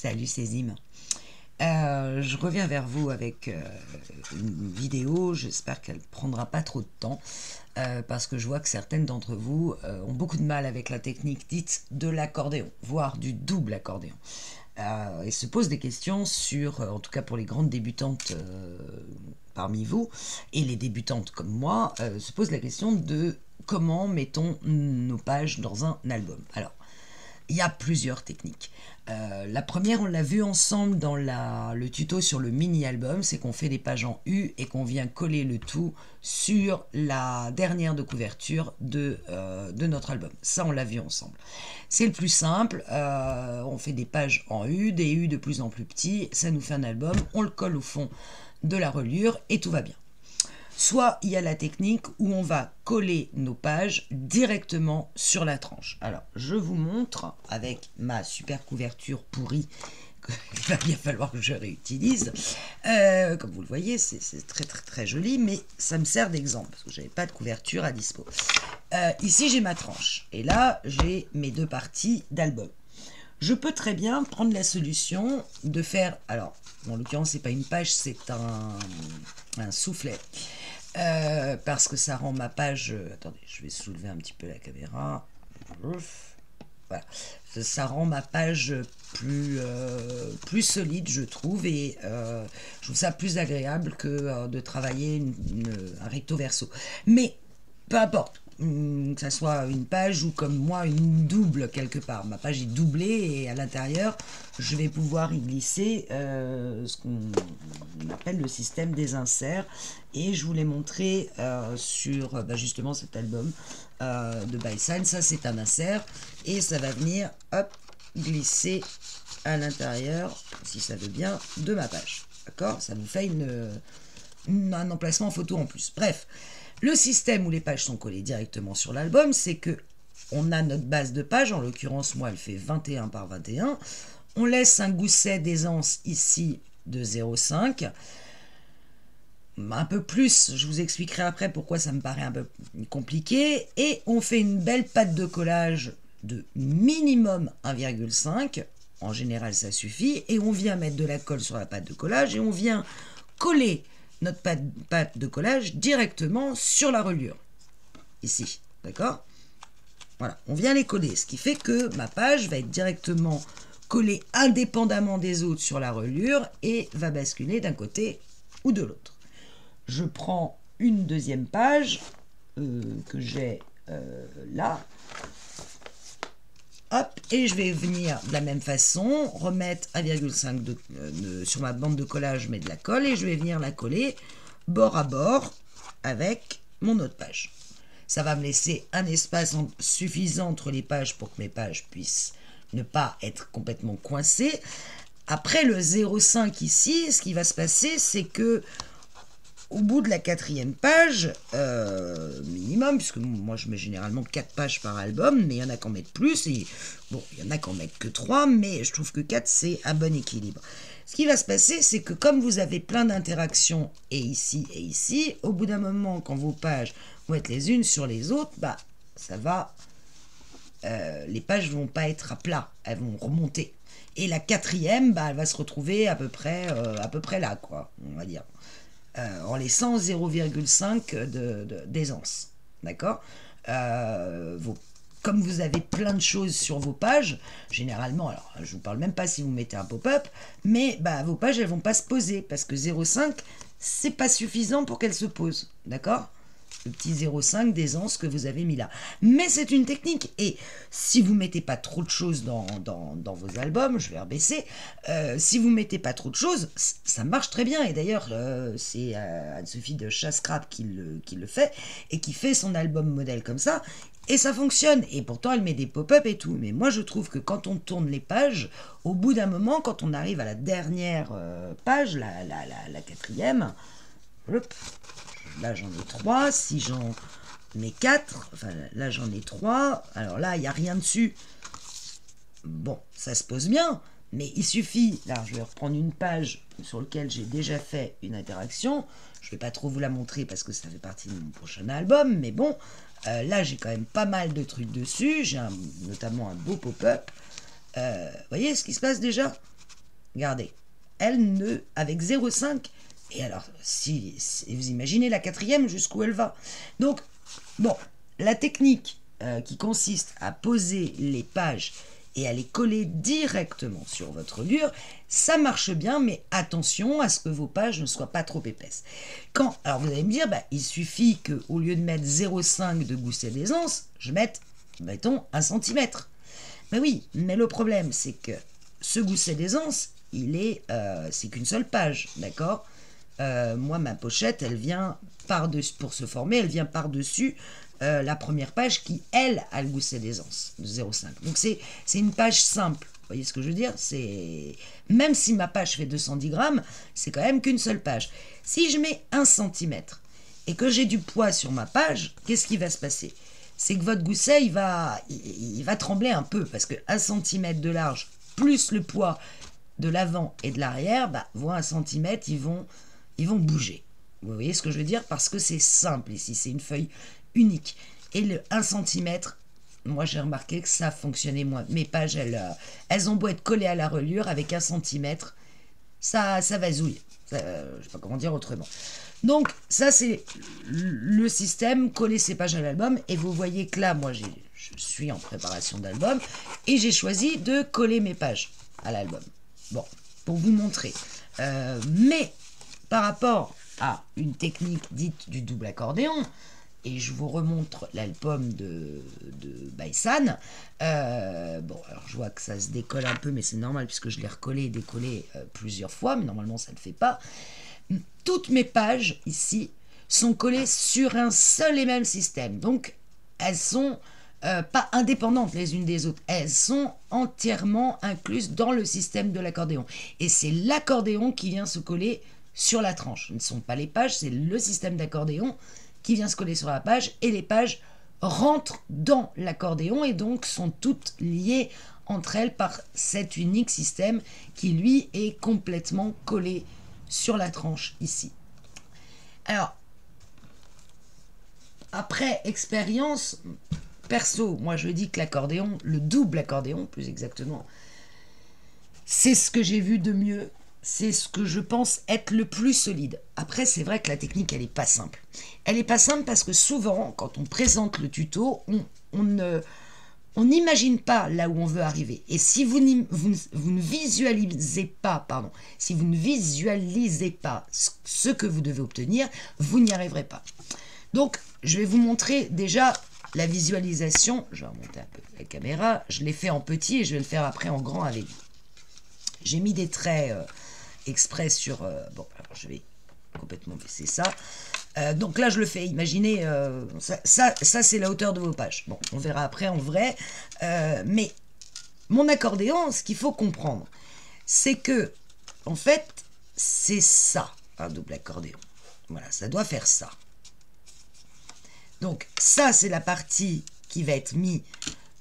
Salut Césime. Je reviens vers vous avec une vidéo, j'espère qu'elle prendra pas trop de temps, parce que je vois que certaines d'entre vous ont beaucoup de mal avec la technique dite de l'accordéon, voire du double accordéon. Et se posent des questions sur, en tout cas pour les grandes débutantes parmi vous, et les débutantes comme moi, se posent la question de comment mettons nos pages dans un album. Alors, il y a plusieurs techniques. La première, on l'a vu ensemble dans le tuto sur le mini-album, c'est qu'on fait des pages en U et qu'on vient coller le tout sur la dernière de couverture de notre album. Ça, on l'a vu ensemble. C'est le plus simple, on fait des pages en U, des U de plus en plus petits, ça nous fait un album, on le colle au fond de la reliure et tout va bien. Soit il y a la technique où on va coller nos pages directement sur la tranche. Alors, je vous montre avec ma super couverture pourrie qu'il va bien falloir que je réutilise. Comme vous le voyez, c'est très très très joli, mais ça me sert d'exemple parce que je n'avais pas de couverture à dispo. Ici, j'ai ma tranche et là, j'ai mes deux parties d'album. Je peux très bien prendre la solution de faire, alors en l'occurrence c'est pas une page, c'est un soufflet, parce que ça rend ma page, attendez, je vais soulever un petit peu la caméra, voilà, ça rend ma page plus solide je trouve, et je trouve ça plus agréable que de travailler un recto verso, mais peu importe, que ça soit une page ou comme moi une double quelque part. Ma page est doublée et à l'intérieur, je vais pouvoir y glisser ce qu'on appelle le système des inserts. Et je vous l'ai montré sur justement cet album de Bison. Ça, c'est un insert et ça va venir hop, glisser à l'intérieur, si ça veut bien, de ma page. D'accord? Ça vous fait un emplacement photo en plus. Bref. Le système où les pages sont collées directement sur l'album, c'est que on a notre base de page, en l'occurrence moi elle fait 21 par 21, on laisse un gousset d'aisance ici de 0,5, un peu plus, je vous expliquerai après pourquoi ça me paraît un peu compliqué, et on fait une belle patte de collage de minimum 1,5, en général ça suffit, et on vient mettre de la colle sur la patte de collage, et on vient coller notre pâte de collage directement sur la reliure. Ici, d'accord? Voilà, on vient les coller, ce qui fait que ma page va être directement collée indépendamment des autres sur la reliure et va basculer d'un côté ou de l'autre. Je prends une deuxième page que j'ai là. Hop, et je vais venir de la même façon remettre 1,5 sur ma bande de collage, je mets de la colle et je vais venir la coller bord à bord avec mon autre page. Ça va me laisser un espace suffisant entre les pages pour que mes pages puissent ne pas être complètement coincées. Après le 0,5 ici, ce qui va se passer, c'est que au bout de la 4e page, minimum, puisque moi je mets généralement 4 pages par album, mais il y en a qui en mettent plus, et bon, il y en a qui en mettent que 3, mais je trouve que 4 c'est un bon équilibre. Ce qui va se passer, c'est que comme vous avez plein d'interactions, et ici, au bout d'un moment, quand vos pages vont être les unes sur les autres, bah, ça va, les pages vont pas être à plat, elles vont remonter. Et la 4e, bah, elle va se retrouver à peu près là, quoi, on va dire. En laissant 0,5 d'aisance. D'accord? Comme vous avez plein de choses sur vos pages, généralement, alors je ne vous parle même pas si vous mettez un pop-up, mais bah, vos pages, elles ne vont pas se poser, parce que 0,5, c'est pas suffisant pour qu'elles se posent. D'accord? Le petit 0,5 d'aisance que vous avez mis là. Mais c'est une technique. Et si vous ne mettez pas trop de choses dans vos albums, je vais rebaisser, si vous ne mettez pas trop de choses, ça marche très bien. Et d'ailleurs, c'est Anne-Sophie de Chascrap qui le fait, et qui fait son album modèle comme ça. Et ça fonctionne. Et pourtant, elle met des pop-up et tout. Mais moi, je trouve que quand on tourne les pages, au bout d'un moment, quand on arrive à la dernière page, la 4e, hop, là j'en ai 3, si j'en mets 4, enfin là j'en ai 3, alors là il n'y a rien dessus, bon ça se pose bien, mais il suffit, là je vais reprendre une page sur laquelle j'ai déjà fait une interaction, je ne vais pas trop vous la montrer parce que ça fait partie de mon prochain album, mais bon, là j'ai quand même pas mal de trucs dessus, j'ai notamment un beau pop-up, voyez ce qui se passe déjà? regardez, elle ne, avec 0,5, et alors, si vous imaginez la quatrième jusqu'où elle va. Donc, bon, la technique qui consiste à poser les pages et à les coller directement sur votre reliure, ça marche bien, mais attention à ce que vos pages ne soient pas trop épaisses. Alors vous allez me dire, il suffit qu'au lieu de mettre 0,5 de gousset d'aisance, je mette, mettons, 1 cm. Mais oui, mais le problème, c'est que ce gousset d'aisance, c'est qu'une seule page, d'accord ? Moi, ma pochette, elle vient par-dessus, pour se former, elle vient par-dessus la première page qui, elle, a le gousset d'aisance de 0,5. Donc, c'est une page simple. Vous voyez ce que je veux dire ? Même si ma page fait 210 grammes, c'est quand même qu'une seule page. Si je mets 1 cm et que j'ai du poids sur ma page, qu'est-ce qui va se passer ? C'est que votre gousset, il va trembler un peu parce que 1 cm de large plus le poids de l'avant et de l'arrière, vont 1 cm, ils vont bouger. Vous voyez ce que je veux dire ? Parce que c'est simple ici, c'est une feuille unique. Et le 1 cm, moi j'ai remarqué que ça fonctionnait moins. Mes pages, elles ont beau être collées à la reliure, avec 1 cm, ça va zouiller. Je ne sais pas comment dire autrement. Donc ça c'est le système, coller ses pages à l'album. Et vous voyez que là, moi je suis en préparation d'album et j'ai choisi de coller mes pages à l'album. Bon, pour vous montrer. Mais par rapport à une technique dite du double accordéon, et je vous remontre l'album de Baisan. Bon, alors je vois que ça se décolle un peu, mais c'est normal puisque je l'ai recollé et décollé plusieurs fois, mais normalement ça ne le fait pas. Toutes mes pages ici sont collées sur un seul et même système. Donc elles sont pas indépendantes les unes des autres. Elles sont entièrement incluses dans le système de l'accordéon. Et c'est l'accordéon qui vient se coller sur la tranche. Ce ne sont pas les pages, c'est le système d'accordéon qui vient se coller sur la page, et les pages rentrent dans l'accordéon et donc sont toutes liées entre elles par cet unique système qui lui est complètement collé sur la tranche ici. Alors, après expérience, perso, moi je dis que l'accordéon, le double accordéon plus exactement, c'est ce que j'ai vu de mieux. C'est ce que je pense être le plus solide. Après, c'est vrai que la technique, elle n'est pas simple. Elle n'est pas simple parce que souvent, quand on présente le tuto, on n'imagine pas là où on veut arriver. Et si vous ne visualisez pas, si vous ne visualisez pas ce que vous devez obtenir, vous n'y arriverez pas. Donc, je vais vous montrer déjà la visualisation. Je vais remonter un peu la caméra. Je l'ai fait en petit et je vais le faire après en grand avec vous. J'ai mis des traits exprès sur... bon, alors je vais complètement baisser ça. Donc là, je le fais. Imaginez, ça c'est la hauteur de vos pages. Bon, on verra après en vrai. Mais mon accordéon, ce qu'il faut comprendre, c'est que, en fait, c'est ça, un double accordéon. Voilà, ça doit faire ça. Donc ça, c'est la partie qui va être mise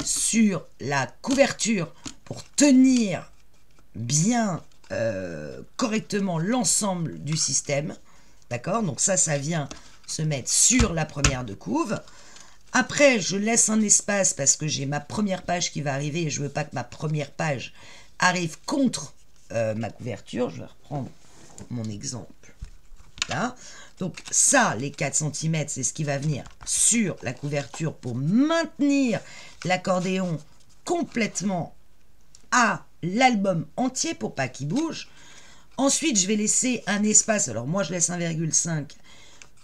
sur la couverture pour tenir bien correctement l'ensemble du système, d'accord? Donc ça vient se mettre sur la première de couve. Après, je laisse un espace parce que j'ai ma première page qui va arriver et je veux pas que ma première page arrive contre ma couverture. Je vais reprendre mon exemple là. Donc ça, les 4 cm, c'est ce qui va venir sur la couverture pour maintenir l'accordéon complètement à l'album entier pour pas qu'il bouge. Ensuite, je vais laisser un espace. Alors moi, je laisse 1,5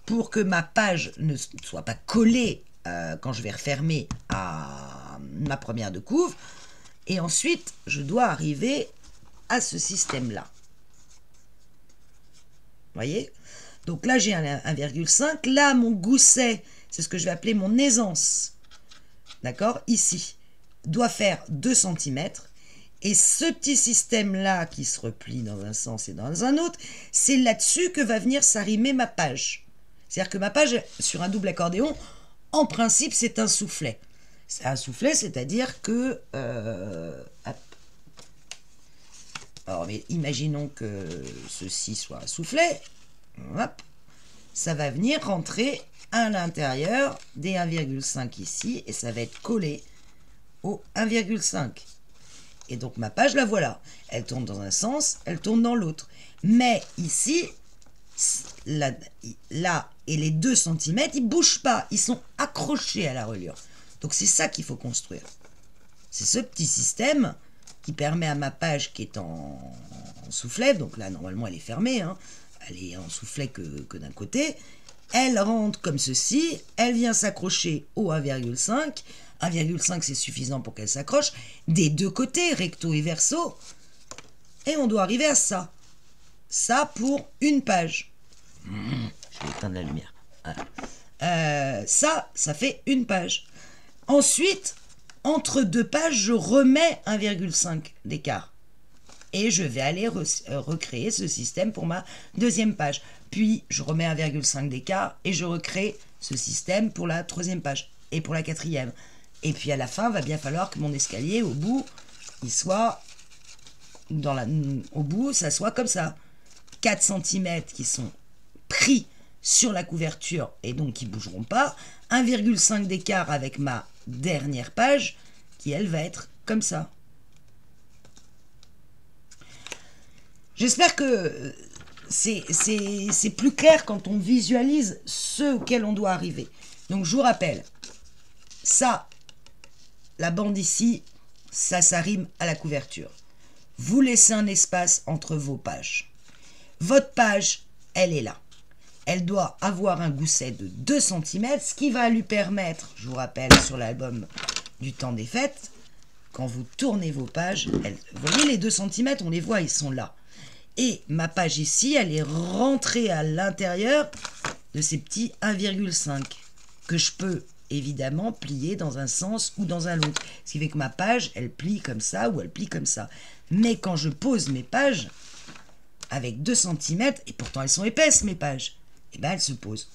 pour que ma page ne soit pas collée quand je vais refermer à ma première de couve. Et ensuite, je dois arriver à ce système-là. Vous voyez? Donc là, j'ai un 1,5. Là, mon gousset, c'est ce que je vais appeler mon aisance. D'accord? Ici, doit faire 2 cm. Et ce petit système-là qui se replie dans un sens et dans un autre, c'est là-dessus que va venir s'arrimer ma page. C'est-à-dire que ma page, sur un double accordéon, en principe, c'est un soufflet. C'est un soufflet, c'est-à-dire que... hop. Alors, mais imaginons que ceci soit un soufflet. Hop. Ça va venir rentrer à l'intérieur des 1,5 ici, et ça va être collé au 1,5. et donc ma page, la voilà. Elle tourne dans un sens, elle tourne dans l'autre. Mais ici, là et les 2 cm, ils ne bougent pas, ils sont accrochés à la reliure. Donc c'est ça qu'il faut construire. C'est ce petit système qui permet à ma page qui est en soufflet, donc là normalement elle est fermée, hein, elle est en soufflet que d'un côté, elle rentre comme ceci, elle vient s'accrocher au 1,5, 1,5 c'est suffisant pour qu'elle s'accroche, des 2 côtés, recto et verso, et on doit arriver à ça. Ça pour une page. Je vais éteindre la lumière. Voilà. Ça fait une page. Ensuite, entre 2 pages, je remets 1,5 d'écart. Et je vais aller recréer ce système pour ma deuxième page. Puis, je remets 1,5 d'écart et je recrée ce système pour la 3e page et pour la 4e. Et puis, à la fin, va bien falloir que mon escalier, au bout, il soit... au bout, ça soit comme ça. 4 cm qui sont pris sur la couverture et donc qui ne bougeront pas. 1,5 d'écart avec ma dernière page qui, elle, va être comme ça. J'espère que c'est plus clair quand on visualise ce auquel on doit arriver. Donc, je vous rappelle, ça, la bande ici, ça rime à la couverture. Vous laissez un espace entre vos pages. Votre page, elle est là. Elle doit avoir un gousset de 2 cm, ce qui va lui permettre, je vous rappelle sur l'album du temps des fêtes, quand vous tournez vos pages, vous voyez les 2 cm, on les voit, ils sont là. Et ma page ici, elle est rentrée à l'intérieur de ces petits 1,5 que je peux évidemment plier dans un sens ou dans un autre. Ce qui fait que ma page, elle plie comme ça ou elle plie comme ça. Mais quand je pose mes pages, avec 2 cm, et pourtant elles sont épaisses mes pages, et bien elles se posent.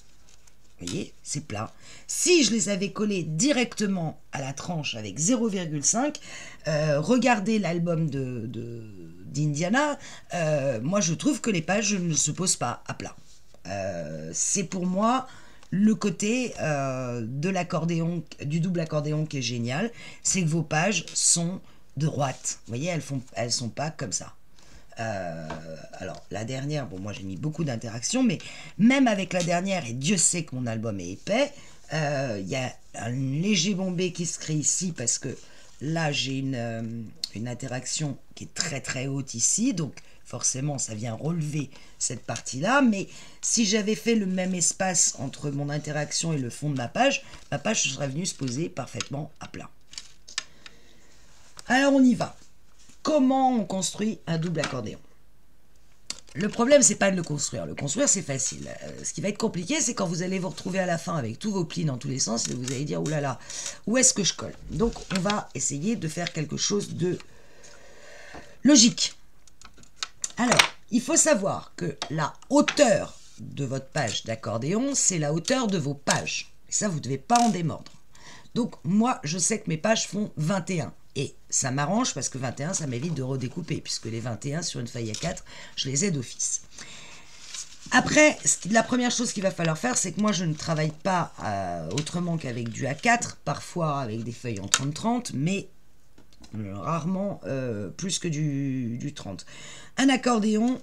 Vous voyez, c'est plat. Si je les avais collées directement à la tranche avec 0,5, regardez l'album d'Indiana, moi je trouve que les pages ne se posent pas à plat. C'est pour moi le côté de l'accordéon, du double accordéon qui est génial, c'est que vos pages sont droites. Vous voyez, elles sont pas comme ça. Alors la dernière, bon moi j'ai mis beaucoup d'interactions, mais même avec la dernière, et Dieu sait que mon album est épais, y a un léger bombé qui se crée ici parce que là j'ai une interaction qui est très très haute ici, donc forcément ça vient relever cette partie là, mais si j'avais fait le même espace entre mon interaction et le fond de ma page serait venue se poser parfaitement à plat. Alors on y va. Comment on construit un double accordéon? Le problème, c'est pas de le construire. Le construire, c'est facile. Ce qui va être compliqué, c'est quand vous allez vous retrouver à la fin avec tous vos plis dans tous les sens et vous allez dire, oulala, où est-ce que je colle? Donc, on va essayer de faire quelque chose de logique. Alors, il faut savoir que la hauteur de votre page d'accordéon, c'est la hauteur de vos pages. Et ça, vous ne devez pas en démordre. Donc, moi, je sais que mes pages font 21. Et ça m'arrange parce que 21, ça m'évite de redécouper, puisque les 21 sur une feuille A4, je les ai d'office. Après, la première chose qu'il va falloir faire, c'est que moi, je ne travaille pas autrement qu'avec du A4, parfois avec des feuilles en 30-30, mais rarement plus que du 30. Un accordéon,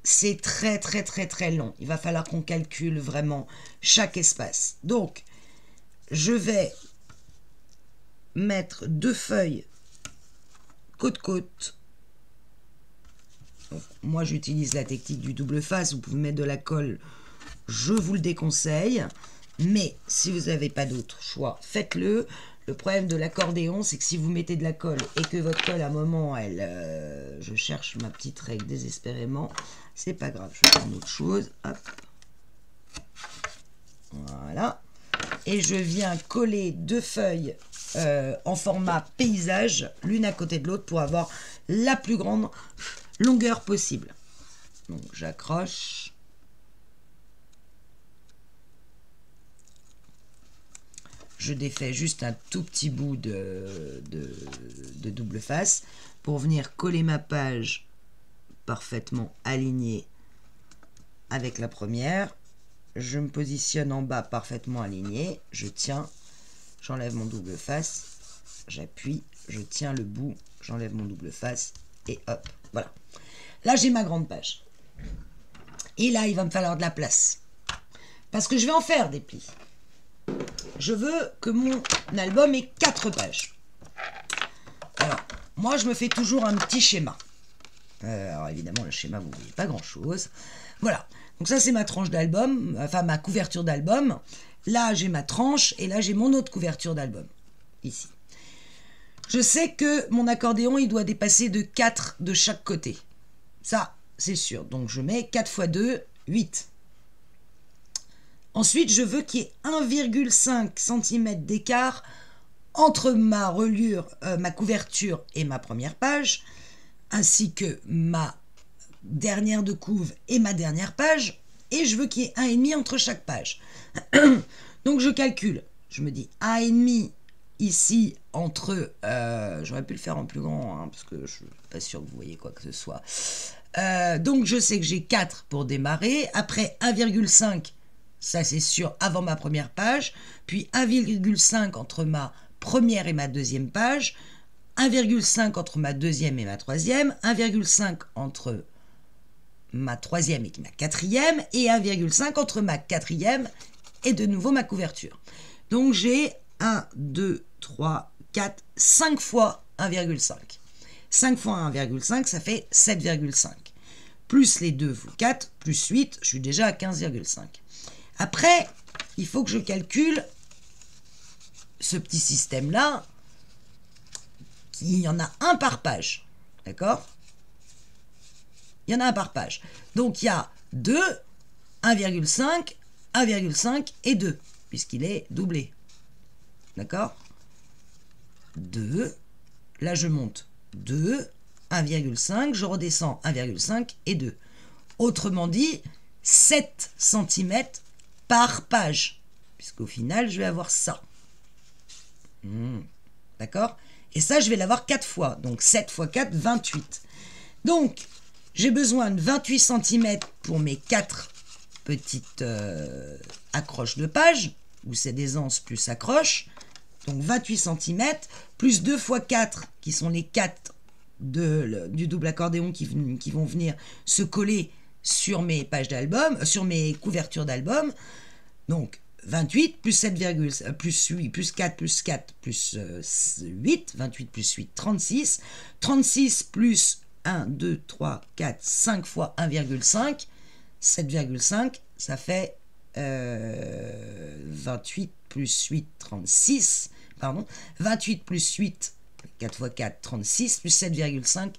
c'est très très très très long. Il va falloir qu'on calcule vraiment chaque espace. Donc, je vais mettre 2 feuilles côte-côte. Moi, j'utilise la technique du double face. Vous pouvez mettre de la colle. Je vous le déconseille. Mais si vous n'avez pas d'autre choix, faites-le. Le problème de l'accordéon, c'est que si vous mettez de la colle et que votre colle, à un moment, je cherche ma petite règle désespérément. C'est pas grave. Je vais prendre autre chose. Hop. Voilà. Et je viens coller 2 feuilles en format paysage, l'une à côté de l'autre, pour avoir la plus grande longueur possible. Donc j'accroche. Je défais juste un tout petit bout de double face pour venir coller ma page parfaitement alignée avec la première. Je me positionne en bas parfaitement aligné, je tiens, j'enlève mon double face j'appuie, je tiens le bout, j'enlève mon double face et hop, voilà. Là, j'ai ma grande page. Et là, il va me falloir de la place. Parce que je vais en faire des plis. Je veux que mon album ait 4 pages. Alors, moi, je me fais toujours un petit schéma. Alors, évidemment, le schéma, vous ne voyez pas grand-chose. Voilà. Donc ça, c'est ma tranche d'album, enfin, ma couverture d'album. Là, j'ai ma tranche et là, j'ai mon autre couverture d'album. Ici. Je sais que mon accordéon, il doit dépasser de 4 de chaque côté. Ça, c'est sûr. Donc, je mets 4 x 2, 8. Ensuite, je veux qu'il y ait 1,5 cm d'écart entre ma reliure, ma couverture et ma première page, ainsi que ma dernière de couve et ma dernière page, et je veux qu'il y ait 1,5 entre chaque page. Donc, je calcule. Je me dis 1,5 ici entre... j'aurais pu le faire en plus grand, hein, parce que je ne suis pas sûre que vous voyez quoi que ce soit. Donc, je sais que j'ai 4 pour démarrer. Après, 1,5, ça c'est sûr, avant ma première page. Puis 1,5 entre ma première et ma deuxième page. 1,5 entre ma deuxième et ma troisième. 1,5 entre ma troisième et ma quatrième. Et 1,5 entre ma quatrième et de nouveau ma couverture. Donc, j'ai 1, 2, 3, 4, 5 fois 1,5. 5 fois 1,5, ça fait 7,5. Plus les 2 fois 4, plus 8, je suis déjà à 15,5. Après, il faut que je calcule ce petit système-là. Il y en a un par page. D'accord? Il y en a un par page. Donc, il y a 2, 1,5, 1,5 et 2, puisqu'il est doublé. D'accord? 2. Là, je monte 2, 1,5, je redescends 1,5 et 2. Autrement dit, 7 cm par page, puisqu'au final, je vais avoir ça. D'accord? Et ça, je vais l'avoir 4 fois. Donc, 7 fois 4, 28. Donc, j'ai besoin de 28 cm pour mes 4 petites accroches de page, où c'est des anses plus accroches. Donc 28 cm, plus 2 fois 4, qui sont les 4 du double accordéon qui vont venir se coller sur mes pages d'album, sur mes couvertures d'album. Donc 28 plus 7, plus 8, plus 4, plus 4, plus 8, 28 plus 8, 36. 36 plus 1, 2, 3, 4, 5 fois 1,5, 7,5, ça fait 28 plus 8, 36, pardon, 28 plus 8, 4 fois 4, 36, plus 7,5,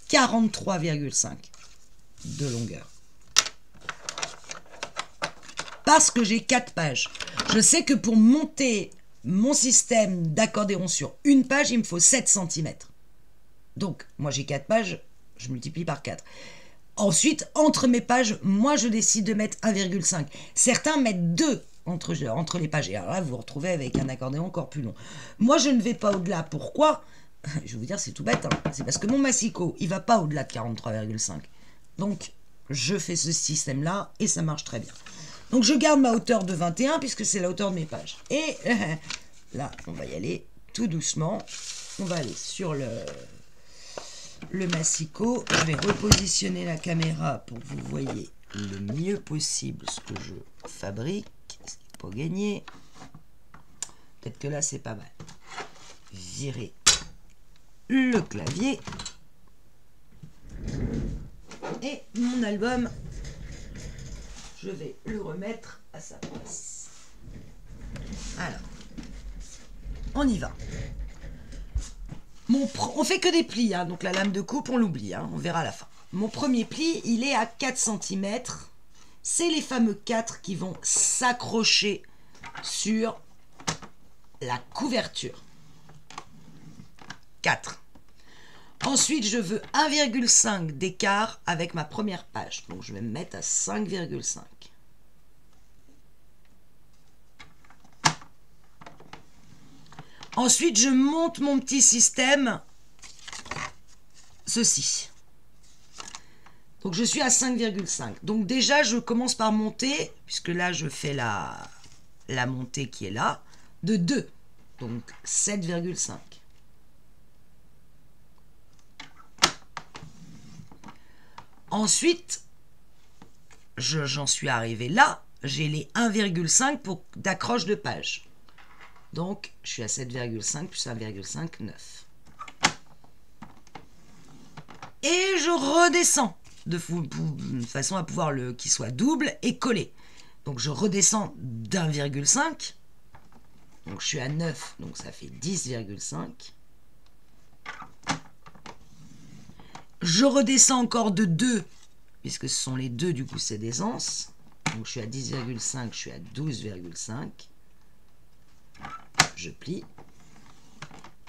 43,5 de longueur. Parce que j'ai 4 pages. Je sais que pour monter mon système d'accordéon sur une page, il me faut 7 cm. Donc, moi j'ai 4 pages, je multiplie par 4. Ensuite, entre mes pages, moi je décide de mettre 1,5. Certains mettent 2 entre les pages. Et alors là, vous vous retrouvez avec un accordéon encore plus long. Moi, je ne vais pas au-delà. Pourquoi? Je vais vous dire, c'est tout bête. Hein. C'est parce que mon massicot, il ne va pas au-delà de 43,5. Donc, je fais ce système-là et ça marche très bien. Donc, je garde ma hauteur de 21 puisque c'est la hauteur de mes pages. Et là, on va y aller tout doucement. On va aller sur le massicot. Je vais repositionner la caméra pour que vous voyez le mieux possible ce que je fabrique. C'est pas gagné. Peut-être que là, c'est pas mal. Virer le clavier. Et mon album, je vais le remettre à sa place. Alors, on y va. On fait que des plis, hein, donc la lame de coupe, on l'oublie, hein, on verra à la fin. Mon premier pli, il est à 4 cm. C'est les fameux 4 qui vont s'accrocher sur la couverture. 4. Ensuite, je veux 1,5 d'écart avec ma première page. Donc, je vais me mettre à 5,5. Ensuite, je monte mon petit système, ceci. Donc, je suis à 5,5. Donc, déjà, je commence par monter, puisque là, je fais la montée qui est là, de 2. Donc, 7,5. Ensuite, j'en suis arrivé là. J'ai les 1,5 d'accroche de page. Donc, je suis à 7,5 plus 1,5, 9. Et je redescends de façon à pouvoir qu'il soit double et collé. Donc, je redescends d'1,5. Donc, je suis à 9, donc ça fait 10,5. Je redescends encore de 2, puisque ce sont les 2, du coup, c'est des anses. Donc, je suis à 10,5, je suis à 12,5. Je plie.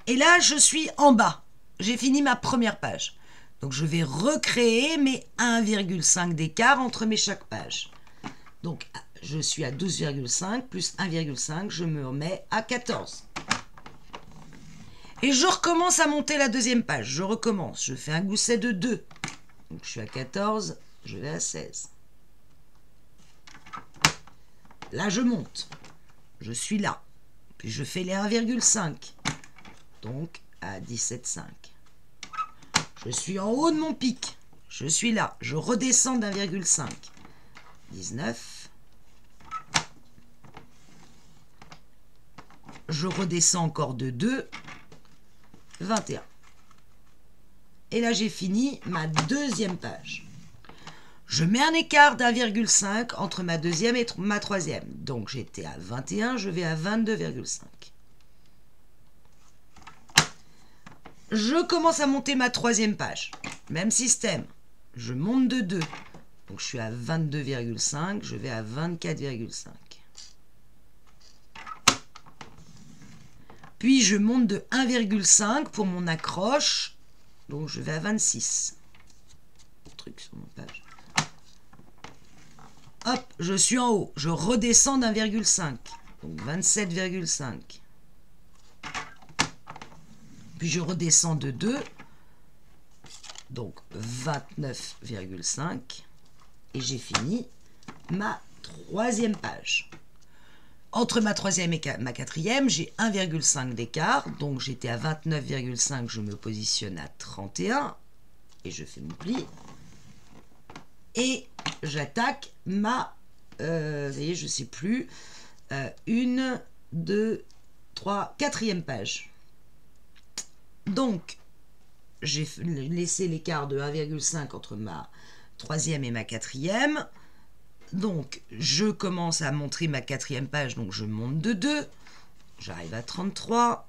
Et là, je suis en bas. J'ai fini ma première page. Donc, je vais recréer mes 1,5 d'écart entre chaque page. Donc, je suis à 12,5 plus 1,5, je me remets à 14. Et je recommence à monter la deuxième page. Je recommence. Je fais un gousset de 2. Donc, je suis à 14, je vais à 16. Là, je monte. Je suis là. Puis, je fais les 1,5. Donc, à 17,5. Je suis en haut de mon pic. Je suis là. Je redescends d'1,5. 19. Je redescends encore de 2. 21. Et là, j'ai fini ma deuxième page. Je mets un écart d'1,5 entre ma deuxième et ma troisième. Donc, j'étais à 21, je vais à 22,5. Je commence à monter ma troisième page. Même système. Je monte de 2. Donc, je suis à 22,5, je vais à 24,5. Puis, je monte de 1,5 pour mon accroche. Donc, je vais à 26. Truc sur mon page. Hop, je suis en haut. Je redescends d'1,5. Donc, 27,5. Puis, je redescends de 2. Donc, 29,5. Et j'ai fini ma troisième page. Entre ma troisième et ma quatrième, j'ai 1,5 d'écart. Donc, j'étais à 29,5. Je me positionne à 31. Et je fais mon pli. Et j'attaque ma... vous voyez, je ne sais plus. 1, 2, 3, quatrième page. Donc, j'ai laissé l'écart de 1,5 entre ma troisième et ma quatrième. Donc, je commence à montrer ma quatrième page, donc je monte de 2. J'arrive à 33.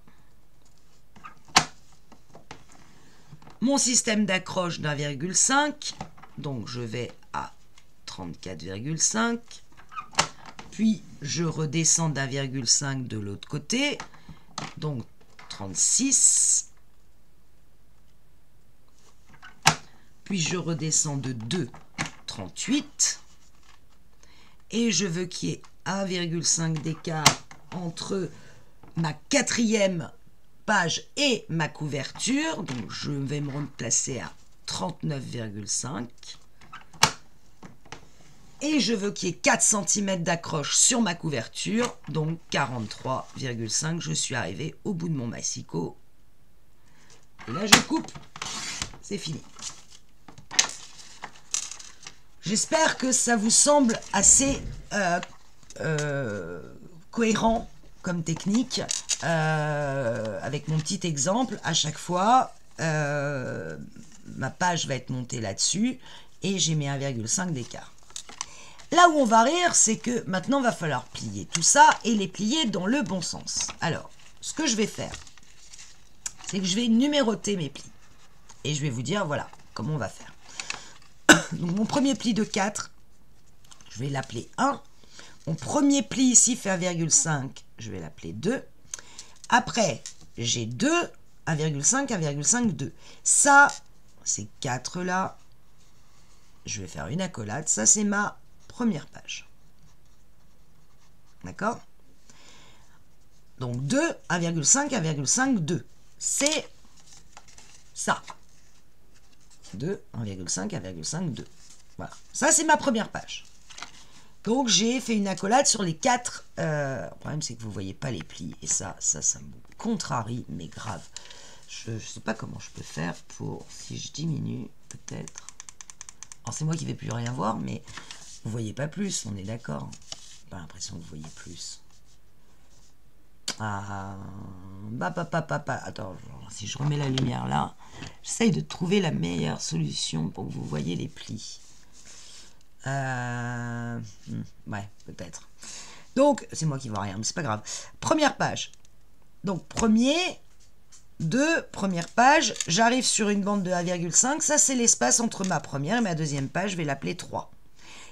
Mon système d'accroche d'1,5. Donc, je vais à 34,5. Puis, je redescends d'1,5 de l'autre côté. Donc, 36. Puis, je redescends de 2, 38. Et je veux qu'il y ait 1,5 d'écart entre ma quatrième page et ma couverture. Donc, je vais me replacer à 39,5. Et je veux qu'il y ait 4 cm d'accroche sur ma couverture. Donc, 43,5. Je suis arrivé au bout de mon massicot. Et là, je coupe. C'est fini. J'espère que ça vous semble assez cohérent comme technique, avec mon petit exemple. À chaque fois, ma page va être montée là-dessus et j'ai mis 1,5 d'écart. Là où on va rire, c'est que maintenant, il va falloir plier tout ça et les plier dans le bon sens. Alors, ce que je vais faire, c'est que je vais numéroter mes plis. Et je vais vous dire, voilà, comment on va faire. Donc, mon premier pli de 4, je vais l'appeler 1. Mon premier pli ici fait 1,5, je vais l'appeler 2. Après, j'ai 2, 1,5, 1,5, 2. Ça, ces 4 là, je vais faire une accolade. Ça, c'est ma première page. D'accord? Donc 2, 1,5, 1,5, 2. C'est ça. 2, 1,5, 1,5, 2. Voilà. Ça, c'est ma première page. Donc, j'ai fait une accolade sur les 4. Le problème, c'est que vous ne voyez pas les plis. Et ça me contrarie, mais grave. Je ne sais pas comment je peux faire pour... Si je diminue, peut-être... Alors c'est moi qui ne vais plus rien voir, mais vous voyez pas plus, on est d'accord. J'ai pas l'impression que vous voyez plus. Ah, attends, si je remets la lumière là, j'essaye de trouver la meilleure solution pour que vous voyez les plis. Ouais, peut-être. Donc, c'est moi qui vois rien, mais c'est pas grave. Première page. Donc, première page, j'arrive sur une bande de 1,5. Ça, c'est l'espace entre ma première et ma deuxième page. Je vais l'appeler 3.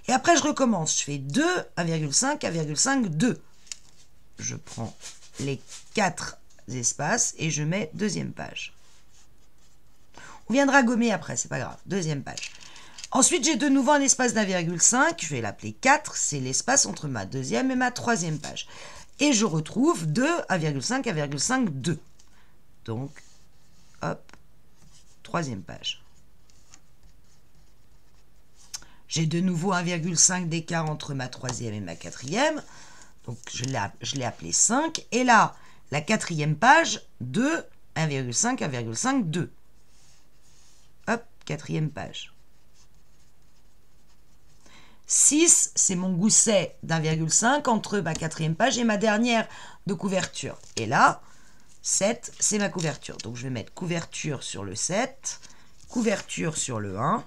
Et après, je recommence. Je fais 2, 1,5, 1,5, 2. Je prends les 4 espaces et je mets deuxième page. On viendra gommer après, c'est pas grave. Deuxième page. Ensuite, j'ai de nouveau un espace d'1,5. Je vais l'appeler 4. C'est l'espace entre ma deuxième et ma troisième page. Et je retrouve 2, 1,5, 1,5, 2. Donc, hop, troisième page. J'ai de nouveau 1,5 d'écart entre ma troisième et ma quatrième. Donc, je l'ai appelé 5. Et là, la quatrième page, 2, 1,5, 1,5, 2. Hop, quatrième page. 6, c'est mon gousset d'1,5 entre ma quatrième page et ma dernière de couverture. Et là, 7, c'est ma couverture. Donc, je vais mettre couverture sur le 7, couverture sur le 1.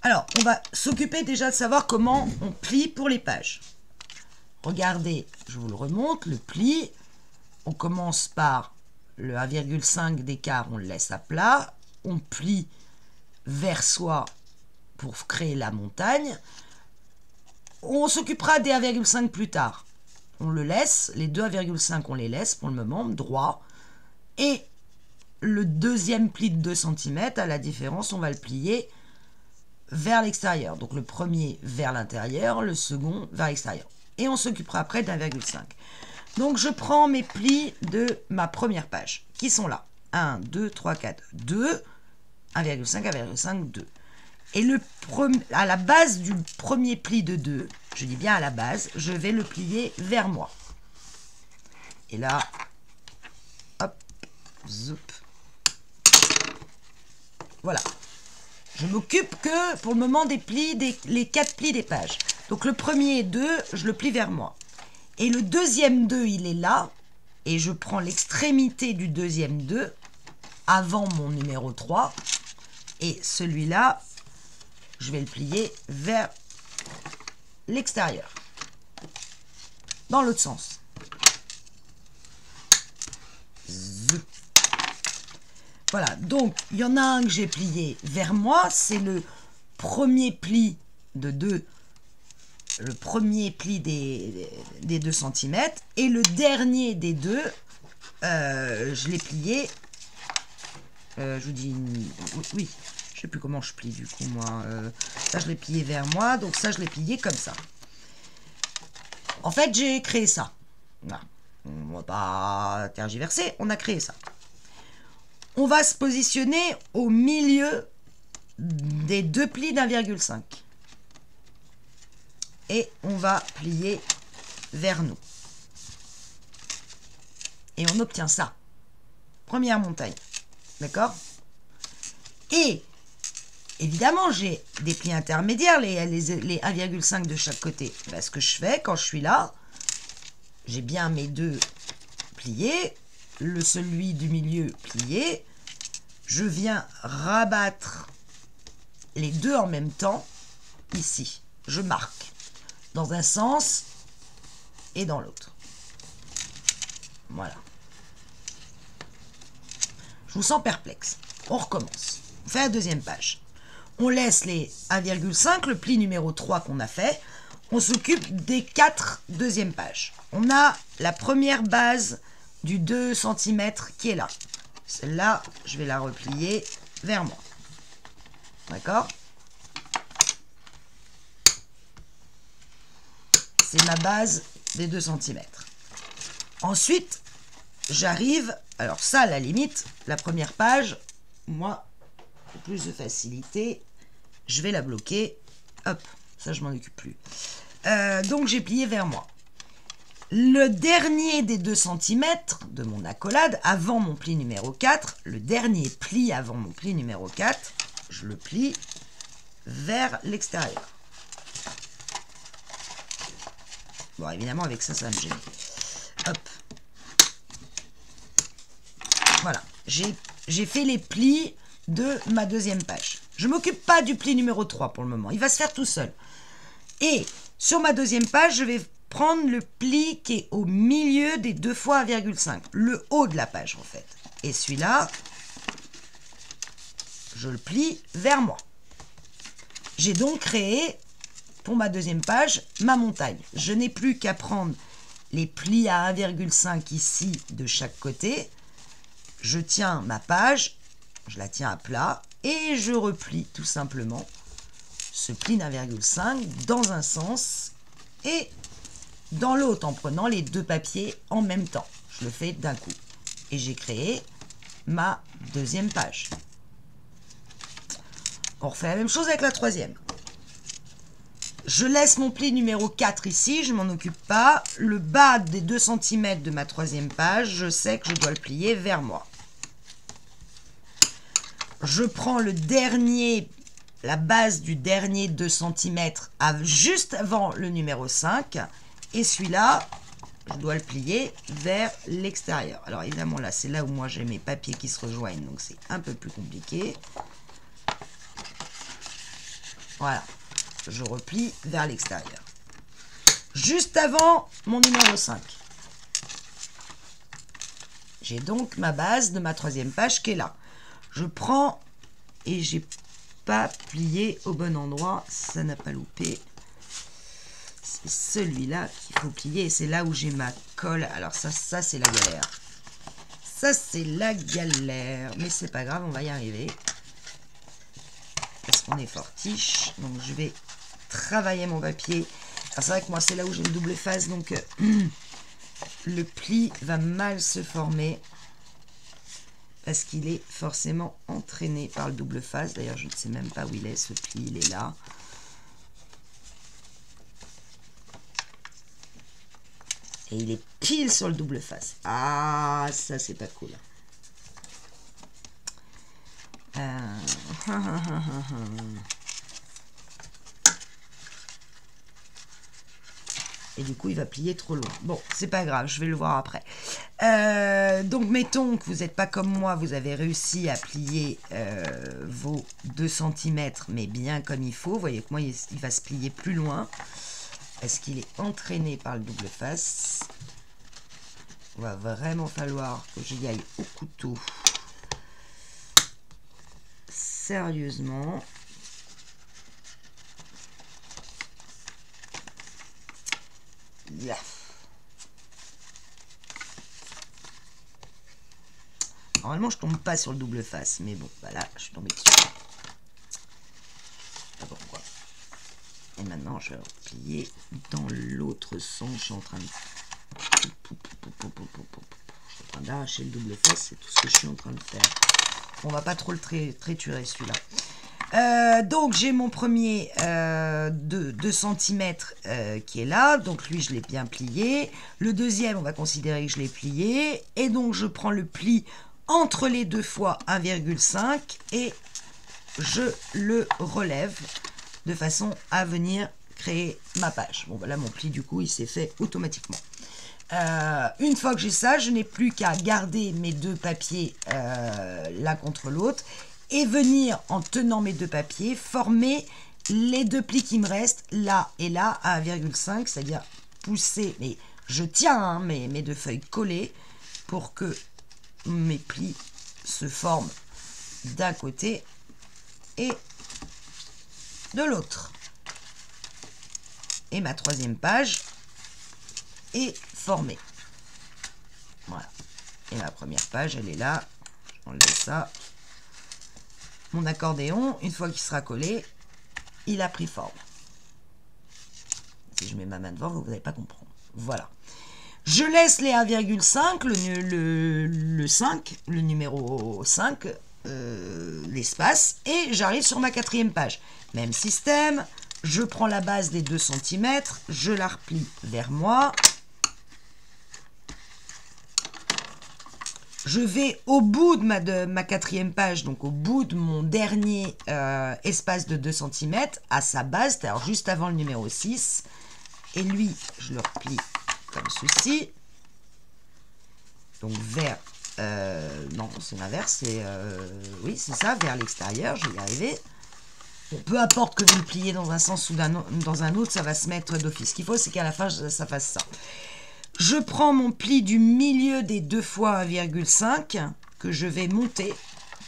Alors, on va s'occuper déjà de savoir comment on plie pour les pages. Regardez, je vous le remonte, le pli. On commence par le 1,5 d'écart, on le laisse à plat. On plie vers soi pour créer la montagne. On s'occupera des 1,5 plus tard. On le laisse, les deux 1,5 on les laisse pour le moment, droit. Et le deuxième pli de 2 cm, à la différence, on va le plier vers l'extérieur. Donc le premier vers l'intérieur, le second vers l'extérieur. Et on s'occupera après d'1,5. Donc je prends mes plis de ma première page, qui sont là. 1, 2, 3, 4, 2, 1,5, 1,5, 2. Et à la base du premier pli de 2, je dis bien à la base, je vais le plier vers moi. Et là, hop, zoup. Voilà. Je m'occupe que, pour le moment, des plis, les 4 plis des pages. Donc le premier 2, je le plie vers moi. Et le deuxième 2, il est là. Et je prends l'extrémité du deuxième 2, avant mon numéro 3. Et celui-là, je vais le plier vers l'extérieur. Dans l'autre sens. Zoup. Voilà, donc il y en a un que j'ai plié vers moi, c'est le premier pli de 2, le premier pli des 2 cm, et le dernier des 2, je l'ai plié, je vous dis, oui, je ne sais plus comment je plie du coup moi, ça je l'ai plié vers moi, donc ça je l'ai plié comme ça. En fait j'ai créé ça, voilà. On ne va pas tergiverser, on a créé ça. On va se positionner au milieu des 2 plis d'1,5. Et on va plier vers nous. Et on obtient ça. Première montagne. D'accord? Et, évidemment, j'ai des plis intermédiaires, les 1,5 de chaque côté. Ben, ce que je fais quand je suis là, j'ai bien mes 2 pliés. Celui du milieu plié, je viens rabattre les 2 en même temps, ici. Je marque dans un sens et dans l'autre. Voilà. Je vous sens perplexe. On recommence. On fait la deuxième page. On laisse les 1,5, le pli numéro 3 qu'on a fait. On s'occupe des 4 deuxièmes pages. On a la première base du 2 cm qui est là. Celle-là, je vais la replier vers moi. D'accord? C'est ma base des 2 cm. Ensuite, j'arrive... Alors ça, à la limite, la première page, moi, pour plus de facilité, je vais la bloquer. Hop, ça, je m'en occupe plus. Donc, j'ai plié vers moi. Le dernier des 2 cm de mon accolade, avant mon pli numéro 4, le dernier pli avant mon pli numéro 4, je le plie vers l'extérieur. Bon, évidemment, avec ça, ça va me gêner. Hop. Voilà. J'ai fait les plis de ma deuxième page. Je ne m'occupe pas du pli numéro 3 pour le moment. Il va se faire tout seul. Et sur ma deuxième page, je vais prendre le pli qui est au milieu des 2 fois 1,5. Le haut de la page, en fait. Et celui-là, je le plie vers moi. J'ai donc créé, pour ma deuxième page, ma montagne. Je n'ai plus qu'à prendre les plis à 1,5 ici de chaque côté. Je tiens ma page, je la tiens à plat et je replie tout simplement ce pli d'1,5 dans un sens et dans l'autre en prenant les deux papiers en même temps. Je le fais d'un coup. Et j'ai créé ma deuxième page. On refait la même chose avec la troisième. Je laisse mon pli numéro 4 ici, je ne m'en occupe pas. Le bas des 2 cm de ma troisième page, je sais que je dois le plier vers moi. Je prends le dernier, la base du dernier 2 cm juste avant le numéro 5. Et celui-là, je dois le plier vers l'extérieur. Alors évidemment là, c'est là où moi j'ai mes papiers qui se rejoignent, donc c'est un peu plus compliqué. Voilà. Je replie vers l'extérieur. Juste avant mon numéro 5. J'ai donc ma base de ma troisième page qui est là. Je prends et j'ai pas plié au bon endroit. Ça n'a pas loupé. C'est celui-là qu'il faut plier. Et c'est là où j'ai ma colle. Alors ça c'est la galère. Ça, c'est la galère. Mais c'est pas grave, on va y arriver. Parce qu'on est fortiche. Donc je vais travailler mon papier. C'est vrai que moi c'est là où j'ai une double face, donc le pli va mal se former parce qu'il est forcément entraîné par le double face. D'ailleurs je ne sais même pas où il est, ce pli, il est là. Et il est pile sur le double face. Ah, ça c'est pas cool. Et du coup, il va plier trop loin. Bon, c'est pas grave, je vais le voir après. Donc, mettons que vous n'êtes pas comme moi, vous avez réussi à plier vos 2 cm, mais bien comme il faut. Vous voyez que moi, il va se plier plus loin, parce qu'il est entraîné par le double face. Il va vraiment falloir que j'y aille au couteau. Sérieusement. Là. Normalement, je tombe pas sur le double face, mais bon, voilà, je suis tombé dessus. Je sais pas pourquoi. Et maintenant, je vais replier dans l'autre sens. Je suis en train d'arracher le double face, c'est tout ce que je suis en train de faire. On va pas trop le triturer celui-là. Donc j'ai mon premier 2 cm qui est là, donc lui je l'ai bien plié. Le deuxième on va considérer que je l'ai plié, et donc je prends le pli entre les 2 fois 1,5 et je le relève de façon à venir créer ma page. Bon voilà, mon pli du coup il s'est fait automatiquement. Une fois que j'ai ça, je n'ai plus qu'à garder mes 2 papiers l'un contre l'autre et venir, en tenant mes 2 papiers, former les 2 plis qui me restent là et là à 1,5, c'est-à-dire pousser, mais je tiens hein, mes 2 feuilles collées pour que mes plis se forment d'un côté et de l'autre. Et ma troisième page est formée. Voilà. Et ma première page, elle est là. J'enlève ça. Mon accordéon, une fois qu'il sera collé, il a pris forme. Si je mets ma main devant, vous n'allez pas comprendre. Voilà. Je laisse les 1,5, le 5, le numéro 5, l'espace, et j'arrive sur ma quatrième page. Même système, je prends la base des 2 cm, je la replie vers moi. Je vais au bout de ma quatrième page, donc au bout de mon dernier espace de 2 cm, à sa base, c'est-à-dire juste avant le numéro 6. Et lui, je le replie comme ceci. Donc vers... non, c'est l'inverse, c'est... oui, c'est ça, vers l'extérieur, je vais y arriver. Bon, peu importe que vous le pliez dans un sens ou dans un autre, ça va se mettre d'office. Ce qu'il faut, c'est qu'à la fin, ça fasse ça. Je prends mon pli du milieu des 2 fois 1,5 que je vais monter.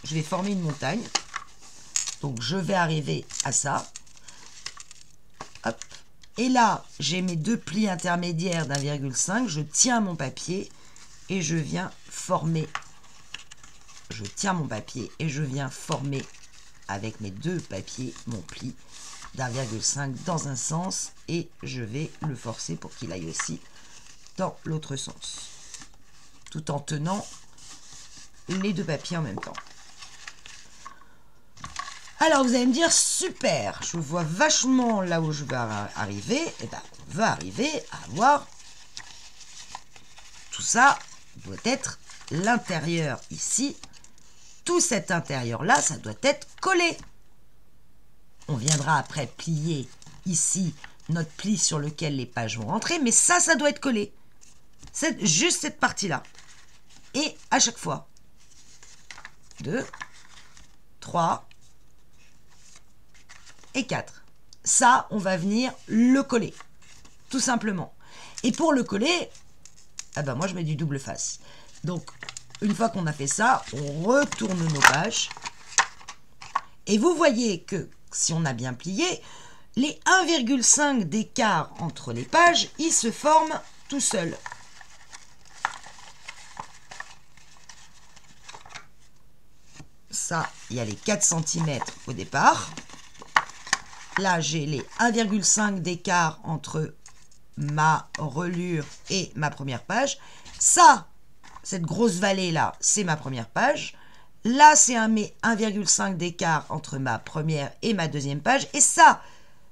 Je vais former une montagne. Donc, je vais arriver à ça. Hop. Et là, j'ai mes 2 plis intermédiaires d'1,5. Je tiens mon papier et je viens former. Je tiens mon papier et je viens former avec mes 2 papiers mon pli d'1,5 dans un sens. Et je vais le forcer pour qu'il aille aussi dans l'autre sens, tout en tenant les 2 papiers en même temps. Alors vous allez me dire, super, je vois vachement là où je veux arriver. Et bien on veut arriver à avoir tout ça, doit être l'intérieur ici. Tout cet intérieur là, ça doit être collé. On viendra après plier ici notre pli sur lequel les pages vont rentrer, mais ça doit être collé. C'est juste cette partie-là. Et à chaque fois, 2, 3 et 4. Ça, on va venir le coller, tout simplement. Et pour le coller, ah ben moi je mets du double face. Donc, une fois qu'on a fait ça, on retourne nos pages. Et vous voyez que, si on a bien plié, les 1,5 d'écart entre les pages, ils se forment tout seuls. Ça, il y a les 4 cm au départ. Là, j'ai les 1,5 d'écart entre ma relure et ma première page. Ça, cette grosse vallée-là, c'est ma première page. Là, c'est 1,5 d'écart entre ma première et ma deuxième page. Et ça,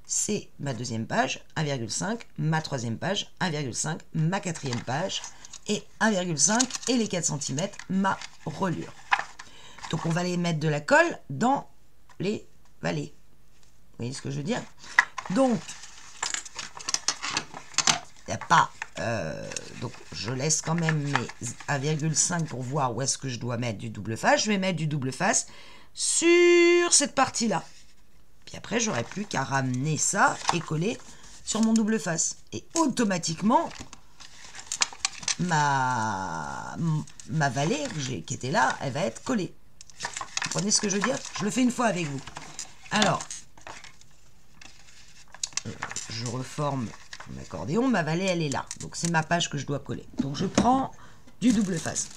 c'est ma deuxième page, 1,5, ma troisième page, 1,5, ma quatrième page, et 1,5 et les 4 cm, ma relure. Donc, on va aller mettre de la colle dans les vallées. Vous voyez ce que je veux dire? Donc, il n'y a pas... donc, je laisse quand même mes 1,5 pour voir où est-ce que je dois mettre du double face. Je vais mettre du double face sur cette partie-là. Puis après, j'aurai plus qu'à ramener ça et coller sur mon double face. Et automatiquement, ma vallée qui était là, elle va être collée. Vous comprenez ce que je veux dire? Je le fais une fois avec vous. Alors, je reforme mon accordéon. Ma vallée, elle est là. Donc, c'est ma page que je dois coller. Donc, je prends du double face.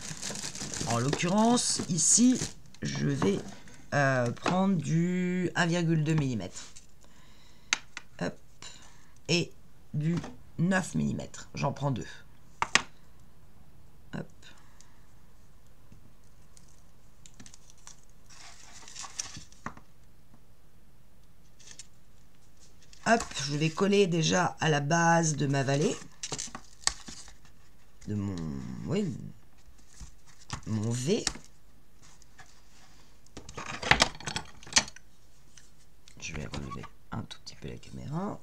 En l'occurrence, ici, je vais prendre du 1,2 mm. Hop. Et du 9 mm. J'en prends 2. Hop. Hop, je vais coller déjà à la base de ma vallée. De mon... Oui, mon V. Je vais relever un tout petit peu la caméra.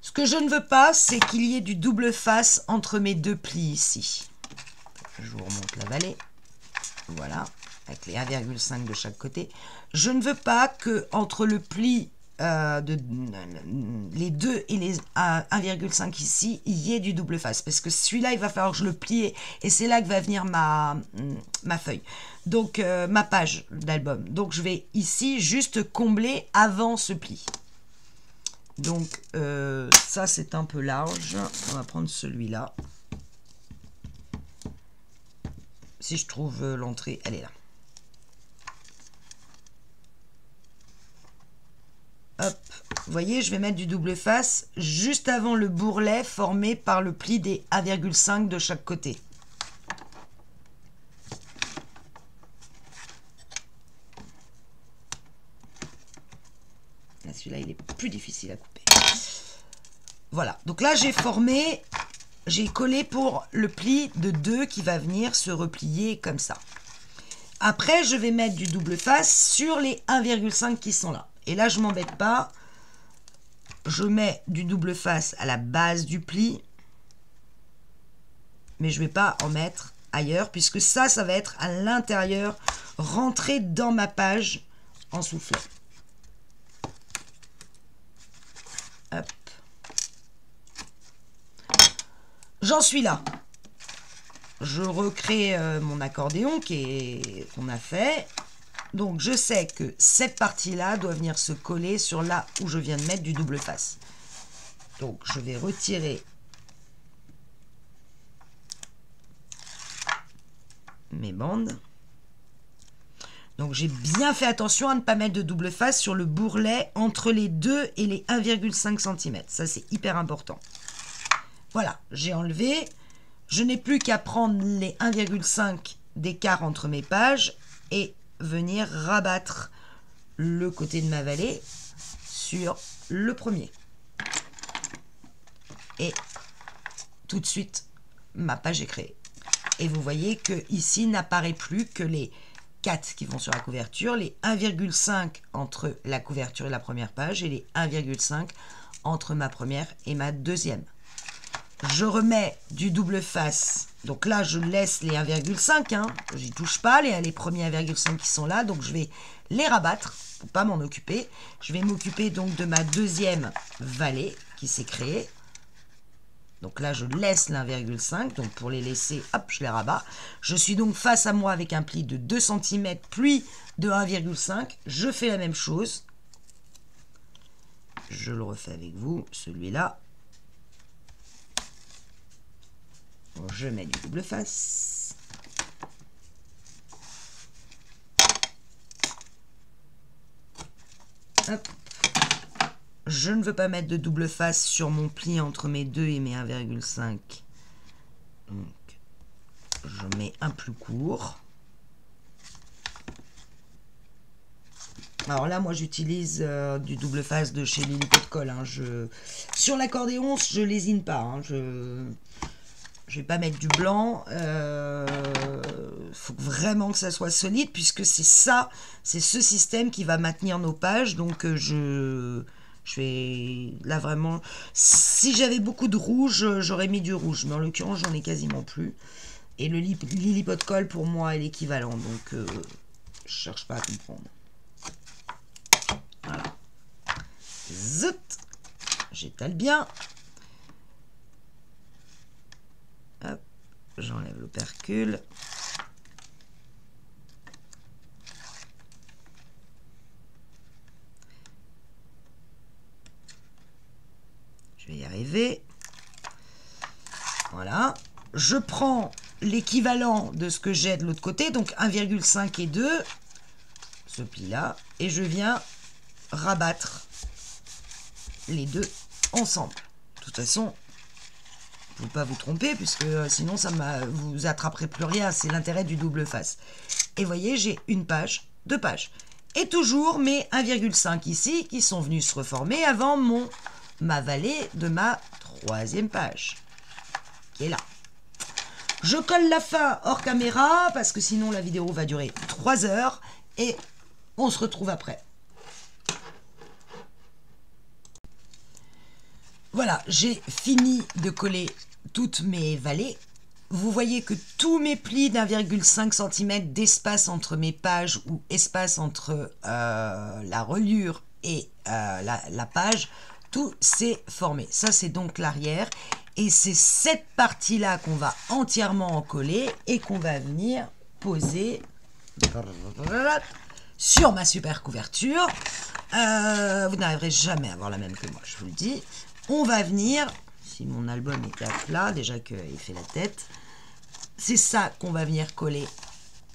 Ce que je ne veux pas, c'est qu'il y ait du double face entre mes 2 plis ici. Je vous remonte la vallée. Voilà, avec les 1,5 de chaque côté. Je ne veux pas que entre le pli les 2 et les 1,5 ici, il y ait du double face. Parce que celui-là, il va falloir que je le plie et c'est là que va venir ma feuille. Donc, ma page d'album. Donc, je vais ici juste combler avant ce pli. Donc, ça, c'est un peu large. On va prendre celui-là. Si je trouve l'entrée, elle est là. Hop, vous voyez, je vais mettre du double face juste avant le bourrelet formé par le pli des 1,5 de chaque côté. Celui-là, il est plus difficile à couper. Voilà, donc là, j'ai formé j'ai collé pour le pli de 2 qui va venir se replier comme ça. Après, je vais mettre du double face sur les 1,5 qui sont là. Et là, je ne m'embête pas. Je mets du double face à la base du pli. Mais je ne vais pas en mettre ailleurs, puisque ça va être à l'intérieur, rentré dans ma page en soufflet. Hop. J'en suis là. Je recrée mon accordéon qu'on a fait. Donc je sais que cette partie-là doit venir se coller sur là où je viens de mettre du double face. Donc je vais retirer mes bandes. Donc j'ai bien fait attention à ne pas mettre de double face sur le bourrelet entre les 2 et les 1,5 cm. Ça c'est hyper important. Voilà, j'ai enlevé. Je n'ai plus qu'à prendre les 1,5 d'écart entre mes pages et venir rabattre le côté de ma vallée sur le premier. Et tout de suite, ma page est créée. Et vous voyez que ici n'apparaît plus que les 4 qui vont sur la couverture, les 1,5 entre la couverture et la première page et les 1,5 entre ma première et ma deuxième. Je remets du double face. Donc là, je laisse les 1,5. Hein. J'y touche pas, les premiers 1,5 qui sont là. Donc je vais les rabattre pour pas m'en occuper. Je vais m'occuper donc de ma deuxième vallée qui s'est créée. Donc là, je laisse l'1,5. Donc pour les laisser, hop, je les rabats. Je suis donc face à moi avec un pli de 2 cm, puis de 1,5. Je fais la même chose. Je le refais avec vous, celui-là. Je mets du double face. Hop. Je ne veux pas mettre de double face sur mon pli entre mes 2 et mes 1,5. Donc, je mets un plus court. Alors là, moi, j'utilise du double face de chez Lily Pot de Colle. Hein. Sur l'accordéon, je lésine pas. Hein. Je vais pas mettre du blanc. Faut vraiment que ça soit solide, puisque c'est ce système qui va maintenir nos pages. Donc je vais là vraiment. Si j'avais beaucoup de rouge, j'aurais mis du rouge, mais en l'occurrence j'en ai quasiment plus. Et le Lily Pot de Colle pour moi est l'équivalent, donc je cherche pas à comprendre. Voilà. Zut, j'étale bien. Hop, j'enlève l'opercule. Je vais y arriver. Voilà. Je prends l'équivalent de ce que j'ai de l'autre côté, donc 1,5 et 2, ce pli-là, et je viens rabattre les deux ensemble. De toute façon, il ne faut pas vous tromper, puisque sinon vous attraperez plus rien. C'est l'intérêt du double face. Et vous voyez, j'ai une page, 2 pages. Et toujours mes 1,5 ici qui sont venus se reformer avant ma vallée de ma 3e page, qui est là. Je colle la fin hors caméra, parce que sinon la vidéo va durer 3 heures, et on se retrouve après. Voilà, j'ai fini de coller toutes mes vallées. Vous voyez que tous mes plis d'1,5 cm d'espace entre mes pages ou espace entre la reliure et la page, tout s'est formé. Ça, c'est donc l'arrière. Et c'est cette partie-là qu'on va entièrement en coller et qu'on va venir poser sur ma super couverture. Vous n'arriverez jamais à avoir la même que moi, je vous le dis. On va venir, si mon album était à plat, déjà qu'il fait la tête, c'est ça qu'on va venir coller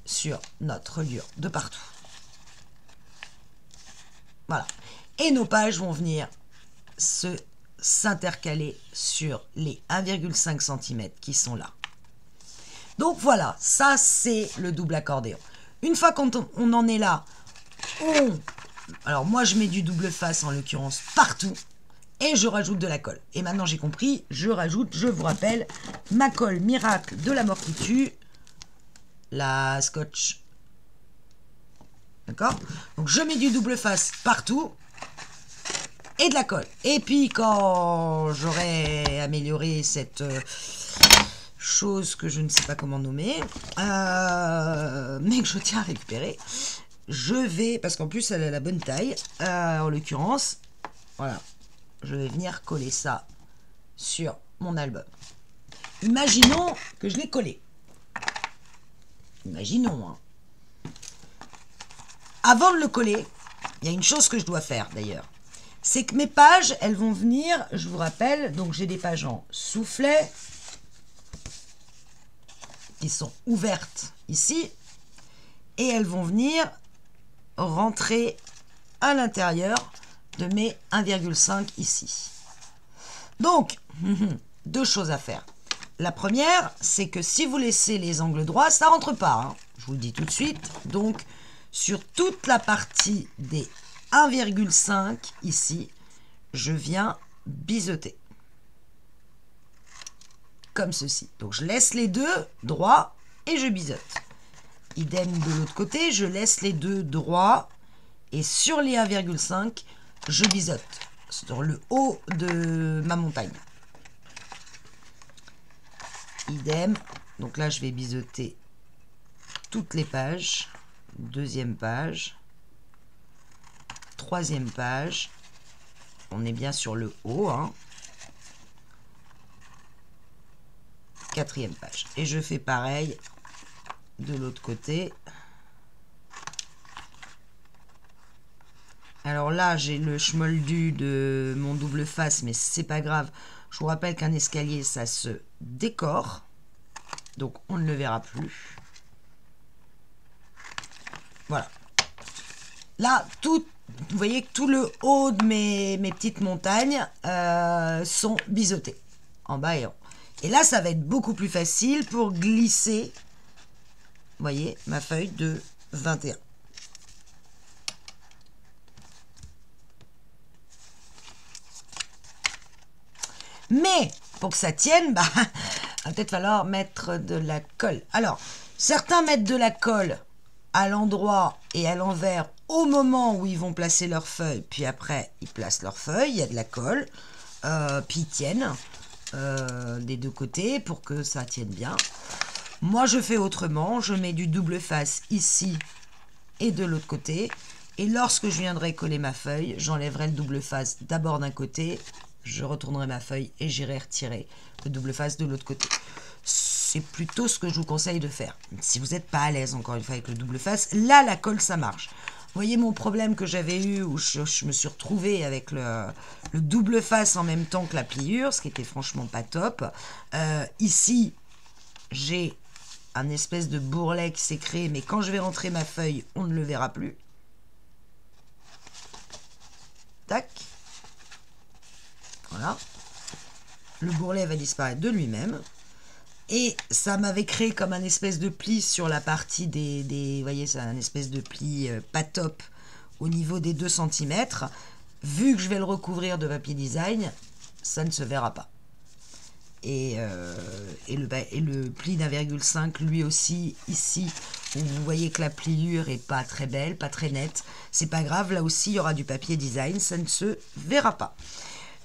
sur notre reliure de partout. Voilà. Et nos pages vont venir s'intercaler sur les 1,5 cm qui sont là. Donc voilà, ça c'est le double accordéon. Une fois qu'on en est là, alors moi je mets du double face en l'occurrence partout. et je rajoute de la colle. Et maintenant j'ai compris, je rajoute, je vous rappelle, ma colle miracle de la mort qui tue, la Scotch. D'accord? Donc je mets du double face partout et de la colle. Et puis quand j'aurai amélioré cette chose que je ne sais pas comment nommer, mais que je tiens à récupérer, je vais, parce qu'en plus elle a la bonne taille, en l'occurrence, voilà, je vais venir coller ça sur mon album. Imaginons que je l'ai collé. Imaginons. Hein. Avant de le coller, il y a une chose que je dois faire d'ailleurs. C'est que mes pages, elles vont venir, je vous rappelle, donc j'ai des pages en soufflet qui sont ouvertes ici et elles vont venir rentrer à l'intérieur de mes 1,5 ici. Donc, deux choses à faire. La première, c'est que si vous laissez les angles droits, ça rentre pas. Hein. Je vous le dis tout de suite. Donc, sur toute la partie des 1,5 ici, je viens biseauter. Comme ceci. Donc, je laisse les deux droits et je biseaute. Idem de l'autre côté, je laisse les deux droits et sur les 1,5, je biseaute sur le haut de ma montagne. Idem. Donc là, je vais biseauter toutes les pages. Deuxième page. Troisième page. On est bien sur le haut. Hein. Quatrième page. Et je fais pareil de l'autre côté. Alors là, j'ai le schmoldu de mon double face, mais c'est pas grave. Je vous rappelle qu'un escalier, ça se décore. Donc, on ne le verra plus. Voilà. Là, tout, vous voyez que tout le haut de mes petites montagnes sont biseautés. En bas et en haut. Et là, ça va être beaucoup plus facile pour glisser, vous voyez, ma feuille de 21. Mais pour que ça tienne, bah, va peut-être falloir mettre de la colle. Alors, certains mettent de la colle à l'endroit et à l'envers au moment où ils vont placer leurs feuilles. Puis après, ils placent leurs feuilles, il y a de la colle. Puis ils tiennent des deux côtés pour que ça tienne bien. Moi, je fais autrement. Je mets du double face ici et de l'autre côté. Et lorsque je viendrai coller ma feuille, j'enlèverai le double face d'abord d'un côté. Je retournerai ma feuille et j'irai retirer le double face de l'autre côté. C'est plutôt ce que je vous conseille de faire. Si vous n'êtes pas à l'aise, encore une fois, avec le double face, là, la colle, ça marche. Vous voyez mon problème que j'avais eu où je me suis retrouvée avec le double face en même temps que la pliure, ce qui était franchement pas top. Ici, j'ai un espèce de bourrelet qui s'est créé, mais quand je vais rentrer ma feuille, on ne le verra plus. Tac. Voilà. Le bourrelet va disparaître de lui-même. Et ça m'avait créé comme un espèce de pli sur la partie des vous voyez, c'est un espèce de pli pas top au niveau des 2 cm. Vu que je vais le recouvrir de papier design, ça ne se verra pas. Et le pli d'1,5, lui aussi, ici, où vous voyez que la pliure est pas très belle, pas très nette, c'est pas grave, là aussi, il y aura du papier design, ça ne se verra pas.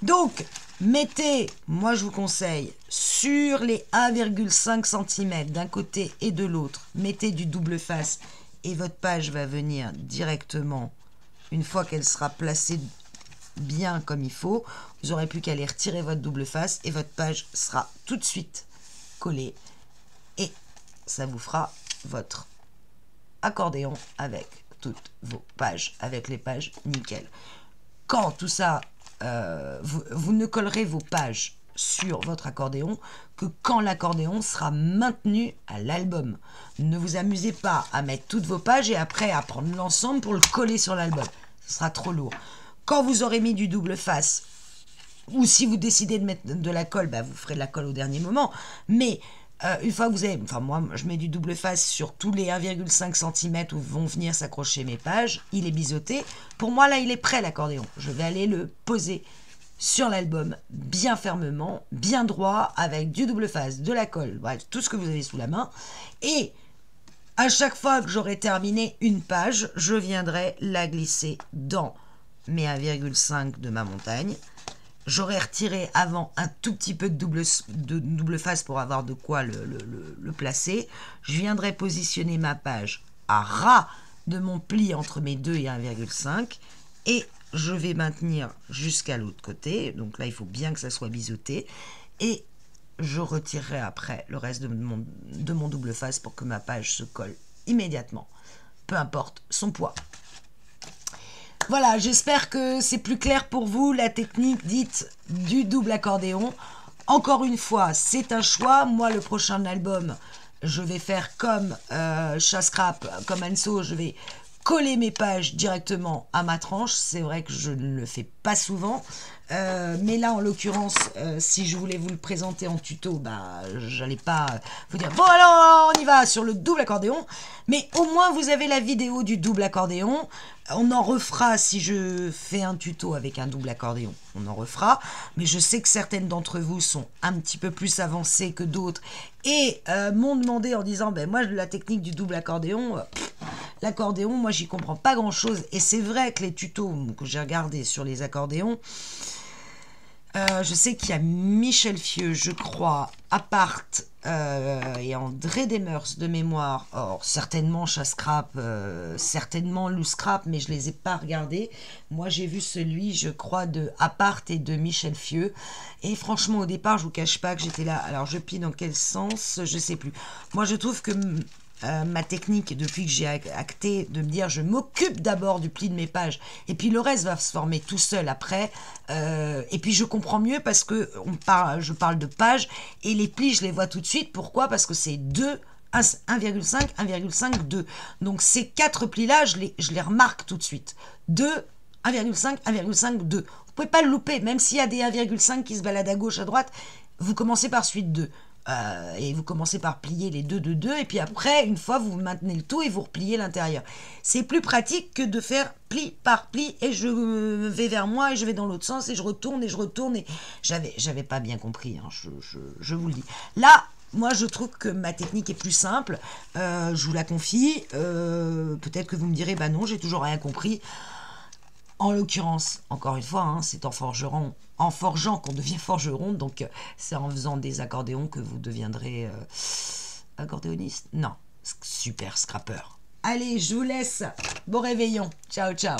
Donc, mettez, moi je vous conseille, sur les 1,5 cm d'un côté et de l'autre, mettez du double face et votre page va venir directement, une fois qu'elle sera placée bien comme il faut, vous n'aurez plus qu'à aller retirer votre double face et votre page sera tout de suite collée et ça vous fera votre accordéon avec toutes vos pages, avec les pages nickel. Quand tout ça... vous ne collerez vos pages sur votre accordéon que quand l'accordéon sera maintenu à l'album. Ne vous amusez pas à mettre toutes vos pages et après à prendre l'ensemble pour le coller sur l'album. Ce sera trop lourd. Quand vous aurez mis du double face, ou si vous décidez de mettre de la colle, bah vous ferez de la colle au dernier moment. Mais une fois que vous avez... Enfin, moi, je mets du double face sur tous les 1,5 cm où vont venir s'accrocher mes pages. Il est biseauté. Pour moi, là, il est prêt, l'accordéon. Je vais aller le poser sur l'album bien fermement, bien droit, avec du double face, de la colle, bref, tout ce que vous avez sous la main. Et à chaque fois que j'aurai terminé une page, je viendrai la glisser dans mes 1,5 de ma montagne. J'aurais retiré avant un tout petit peu de double face pour avoir de quoi le placer. Je viendrai positionner ma page à ras de mon pli entre mes 2 et 1,5 et je vais maintenir jusqu'à l'autre côté. Donc là, il faut bien que ça soit biseauté et je retirerai après le reste de mon double face pour que ma page se colle immédiatement, peu importe son poids. Voilà, j'espère que c'est plus clair pour vous, la technique dite du double accordéon. Encore une fois, c'est un choix. Moi, le prochain album, je vais faire comme Chascrap, comme Anso, je vais coller mes pages directement à ma tranche. C'est vrai que je ne le fais pas souvent. Mais là, en l'occurrence, si je voulais vous le présenter en tuto, bah, j'allais pas vous dire « Bon, alors, on y va sur le double accordéon ». Mais au moins, vous avez la vidéo du double accordéon. On en refera si je fais un tuto avec un double accordéon. On en refera. Mais je sais que certaines d'entre vous sont un petit peu plus avancées que d'autres et m'ont demandé en disant ben, « Moi, la technique du double accordéon, l'accordéon, moi, j'y comprends pas grand-chose. » Et c'est vrai que les tutos que j'ai regardés sur les accordéons, je sais qu'il y a Michel Fieux, je crois, Apart et André Demers de mémoire. Or, certainement Chascrap, certainement Louscrap, mais je les ai pas regardés. Moi, j'ai vu celui, je crois, de Apart et de Michel Fieux. Et franchement, au départ, je vous cache pas que j'étais là. Alors, je plie dans quel sens? Je sais plus. Moi, je trouve que ma technique, depuis que j'ai acté, de me dire je m'occupe d'abord du pli de mes pages et puis le reste va se former tout seul après, et puis je comprends mieux parce que je parle de pages et les plis je les vois tout de suite. Pourquoi? Parce que c'est 2, 1,5, 1,5, 2. Donc ces 4 plis là je les remarque tout de suite. 2, 1,5, 1,5, 2. Vous pouvez pas le louper, même s'il y a des 1,5 qui se baladent à gauche, à droite, vous commencez par suite 2. Et vous commencez par plier les 2 de 2 et puis après une fois vous maintenez le tout et vous repliez l'intérieur. C'est plus pratique que de faire pli par pli et je vais vers moi et je vais dans l'autre sens et je retourne et j'avais pas bien compris, hein, je vous le dis. Là moi je trouve que ma technique est plus simple, je vous la confie, peut-être que vous me direz bah non j'ai toujours rien compris. En l'occurrence, encore une fois, hein, c'est en forgeant qu'on devient forgeron, donc c'est en faisant des accordéons que vous deviendrez accordéoniste. Non, super scrapper. Allez, je vous laisse. Bon réveillon. Ciao, ciao.